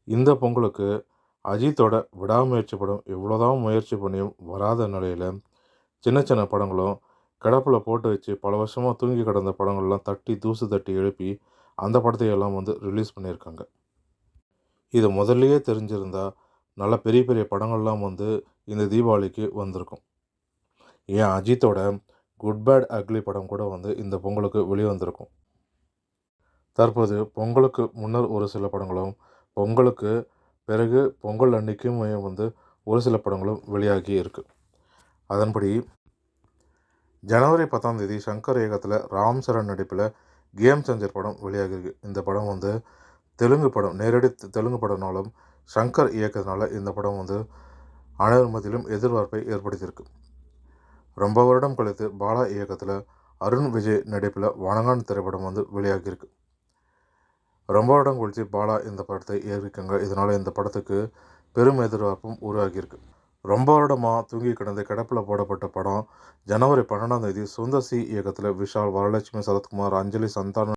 இந்த பொங்கலுக்கு அஜித்தோட விடாமுயற்சி படம் எவ்வளோதான் முயற்சி பண்ணியும் வராத நிலையில் சின்ன சின்ன படங்களும் கிடப்பில் போட்டு வச்சு பல வருஷமாக தூங்கி கிடந்த படங்கள்லாம் தட்டி தூசு தட்டி எழுப்பி அந்த படத்தையெல்லாம் ரிலீஸ் பண்ணியிருக்காங்க. இது முதல்லயே தெரிஞ்சிருந்தா நல்ல பெரிய பெரிய படங்கள்லாம் இந்த தீபாவளிக்கு வந்திருக்கும். ஏன் அஜித்தோட குட் பேட் அக்லி படம் கூட இந்த பொங்கலுக்கு வெளிவந்திருக்கும். தற்போது பொங்கலுக்கு முன்னர் ஒரு சில படங்களும், பொங்கலுக்கு பிறகு பொங்கல் அன்னைக்குமே ஒரு சில படங்களும் வெளியாகி இருக்கு. அதன்படி ஜனவரி 10ஆம் தேதி சங்கர் இயக்கத்தில் ராம் சரண் நடிப்பில் கேம் சேஞ்சர் படம் வெளியாகிருக்கு. இந்த படம் தெலுங்கு படம், நேரடி தெலுங்கு படம்னாலும் சங்கர் இயக்கத்தினால இந்த படம் அனைவர் மத்தியிலும் எதிர்பார்ப்பை ஏற்படுத்தியிருக்கு. ரொம்ப வருடம் கழித்து பாலா இயக்கத்தில் அருண் விஜய் நடிப்பில் வணங்கான் திரைப்படம் வெளியாகியிருக்கு. ரொம்ப வருடம் கழித்து பாலா இந்த படத்தை இயக்கியிருக்காங்க. இதனால் இந்த படத்துக்கு பெரும் எதிர்பார்ப்பும் உருவாகியிருக்கு. ரொம்ப வருடமாக தூங்கி கிடந்து கிடப்பில் போடப்பட்ட படம் ஜனவரி 12ஆம் தேதி சுந்தர் சி இயக்கத்தில் விஷால், வரலட்சுமி, சரத்குமார், அஞ்சலி, சந்தானம்